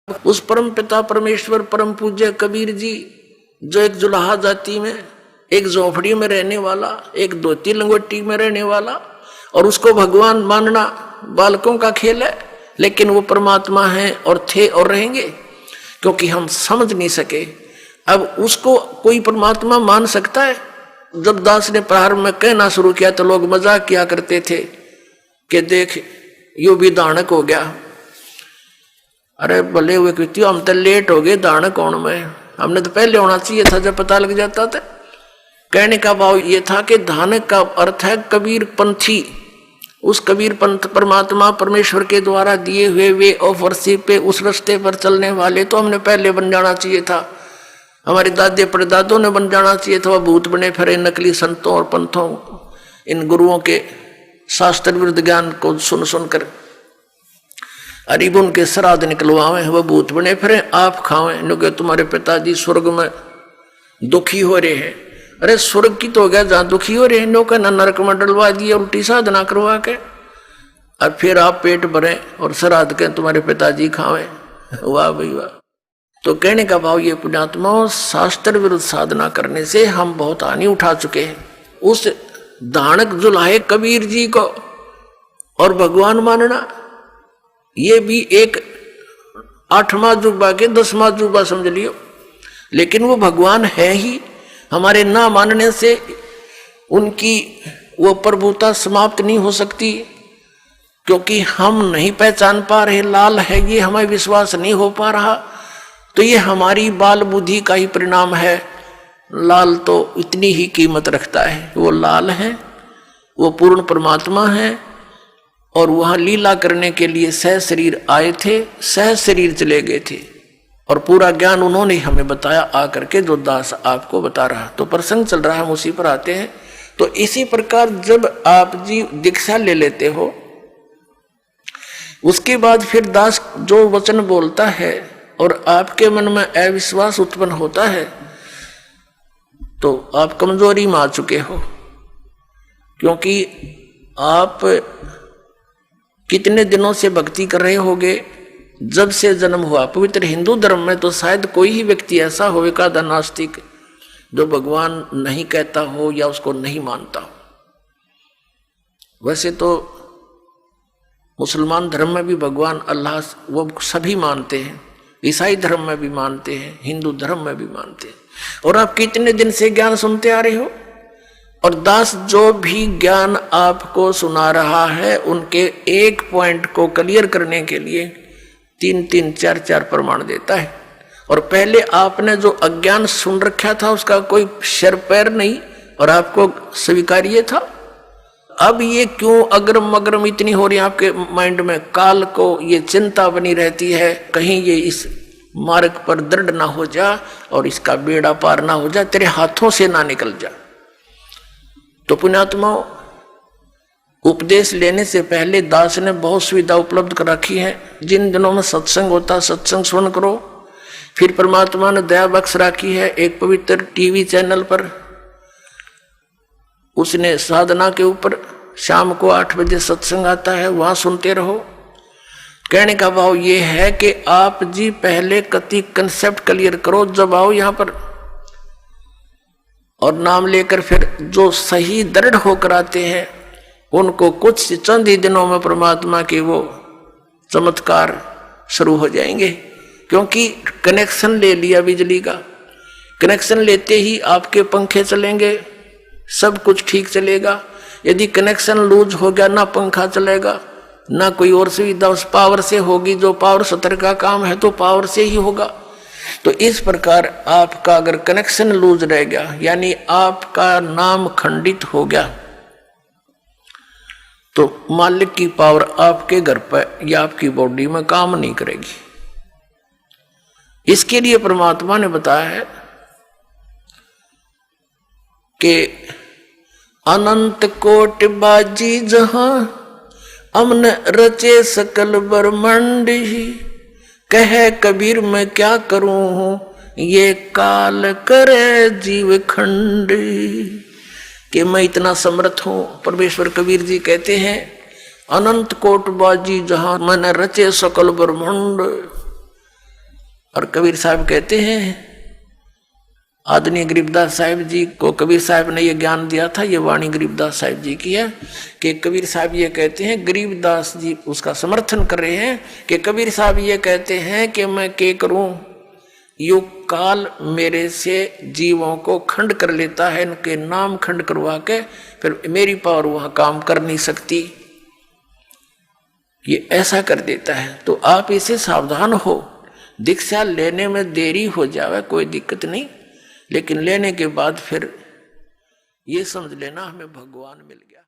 उस परम पिता परमेश्वर परम पूज्य कबीर जी, जो एक जुलाहा जाति में, एक झोपड़ी में रहने वाला, एक धोती लंगोटी में रहने वाला, और उसको भगवान मानना बालकों का खेल है, लेकिन वो परमात्मा है और थे और रहेंगे, क्योंकि हम समझ नहीं सके। अब उसको कोई परमात्मा मान सकता है? जब दास ने प्रारंभ में कहना शुरू किया तो लोग मजाक किया करते थे कि देख यो भी दानक हो गया। अरे भले हुए व्यक्ति, हम तो लेट हो गए, दानक कौन में, हमने तो पहले होना चाहिए था जब पता लग जाता था। कहने का भाव ये था कि दानक का अर्थ है कबीर पंथी। उस कबीर पंथ परमात्मा परमेश्वर के द्वारा दिए हुए वे ऑफरशिप पे, उस रास्ते पर चलने वाले तो हमने पहले बन जाना चाहिए था। हमारे दादे परदादों ने बन जाना चाहिए था। वह भूत बने फिरे नकली संतों और पंथों, इन गुरुओं के शास्त्र विरुद्ध ज्ञान को सुन सुनकर अरीब उनके श्राद्ध निकलवावे, वह भूत बने फिरे आप खावे, क्योंकि तुम्हारे पिताजी स्वर्ग में दुखी हो रहे हैं। अरे स्वर्ग की तो हो गया जहां दुखी हो रहे हैं, नौका न नरक में डलवा दिए उल्टी साधना करवा के, और फिर आप पेट भरे और श्राद्ध के तुम्हारे पिताजी खावे। वाह भाई वाह। तो कहने का भाव ये पुण्यात्माओं, शास्त्र विरुद्ध साधना करने से हम बहुत हानि उठा चुके हैं। उस दानक जुलाहे कबीर जी को और भगवान मानना, ये भी एक 8वां जुबा के 10वां जुबा समझ लियो, लेकिन वो भगवान है ही। हमारे ना मानने से उनकी वो प्रभुता समाप्त नहीं हो सकती, क्योंकि हम नहीं पहचान पा रहे लाल है ये, हमें विश्वास नहीं हो पा रहा, तो ये हमारी बाल बुद्धि का ही परिणाम है। लाल तो इतनी ही कीमत रखता है, वो लाल है, वो पूर्ण परमात्मा है, और वहां लीला करने के लिए सह शरीर आए थे, सह शरीर चले गए थे, और पूरा ज्ञान उन्होंने हमें बताया आकर के, जो दास आपको बता रहा। तो प्रसंग चल रहा है, हम उसी पर आते हैं। तो इसी प्रकार जब आप जी दीक्षा ले लेते हो, उसके बाद फिर दास जो वचन बोलता है और आपके मन में अविश्वास उत्पन्न होता है, तो आप कमजोरी में आ चुके हो, क्योंकि आप कितने दिनों से भक्ति कर रहे होगे, जब से जन्म हुआ। पवित्र हिंदू धर्म में तो शायद कोई ही व्यक्ति ऐसा होगा द नास्तिक, जो भगवान नहीं कहता हो या उसको नहीं मानता हो। वैसे तो मुसलमान धर्म में भी भगवान अल्लाह वो सभी मानते हैं, ईसाई धर्म में भी मानते हैं, हिंदू धर्म में भी मानते हैं। और आप कितने दिन से ज्ञान सुनते आ रहे हो, और दास जो भी ज्ञान आपको सुना रहा है, उनके एक पॉइंट को क्लियर करने के लिए 3-3, 4-4 प्रमाण देता है। और पहले आपने जो अज्ञान सुन रखा था उसका कोई सिर पैर नहीं, और आपको स्वीकार्य था। अब ये क्यों अग्रम अग्रम इतनी हो रही है आपके माइंड में, काल को ये चिंता बनी रहती है, कहीं ये इस मार्ग पर दृढ़ ना हो जा और इसका बेड़ा पार ना हो जा, तेरे हाथों से ना निकल जा। तो पुण्यात्माओं, उपदेश लेने से पहले दास ने बहुत सुविधा उपलब्ध कर रखी है। जिन दिनों में सत्संग होता, सत्संग सुन करो। फिर परमात्मा ने दया बख्श रखी है एक पवित्र टीवी चैनल पर, उसने साधना के ऊपर शाम को 8 बजे सत्संग आता है, वहां सुनते रहो। कहने का भाव ये है कि आप जी पहले कति कंसेप्ट क्लियर करो, जब आओ यहां पर और नाम लेकर फिर जो सही दृढ़ होकर आते हैं, उनको कुछ चंद ही दिनों में परमात्मा के वो चमत्कार शुरू हो जाएंगे। क्योंकि कनेक्शन ले लिया बिजली का, कनेक्शन लेते ही आपके पंखे चलेंगे, सब कुछ ठीक चलेगा। यदि कनेक्शन लूज हो गया, ना पंखा चलेगा ना कोई और सुविधा उस पावर से होगी। जो पावर सत्र का काम है तो पावर से ही होगा। तो इस प्रकार आपका अगर कनेक्शन लूज रह गया, यानी आपका नाम खंडित हो गया, तो मालिक की पावर आपके घर पर या आपकी बॉडी में काम नहीं करेगी। इसके लिए परमात्मा ने बताया है कि अनंत कोटि बाजी जहां अमन रचे सकल ब्रह्मांड ही, कहे कबीर मैं क्या करूं ये काल करे जीव खंड। कि मैं इतना समर्थ हूं, परमेश्वर कबीर जी कहते हैं अनंत कोट बाजी जहां मैंने रचे सकल ब्रह्मांड। और कबीर साहब कहते हैं, आदरणीय गरीबदास साहिब जी को कबीर साहब ने ये ज्ञान दिया था, ये वाणी गरीबदास साहिब जी की है कि कबीर साहब ये कहते हैं, गरीबदास जी उसका समर्थन कर रहे हैं कि कबीर साहब ये कहते हैं कि मैं क्या करूं, यो काल मेरे से जीवों को खंड कर लेता है, इनके नाम खंड करवा के फिर मेरी पावर वहां काम कर नहीं सकती, ये ऐसा कर देता है। तो आप इसे सावधान हो, दीक्षा लेने में देरी हो जावे कोई दिक्कत नहीं, लेकिन लेने के बाद फिर ये समझ लेना हमें भगवान मिल गया।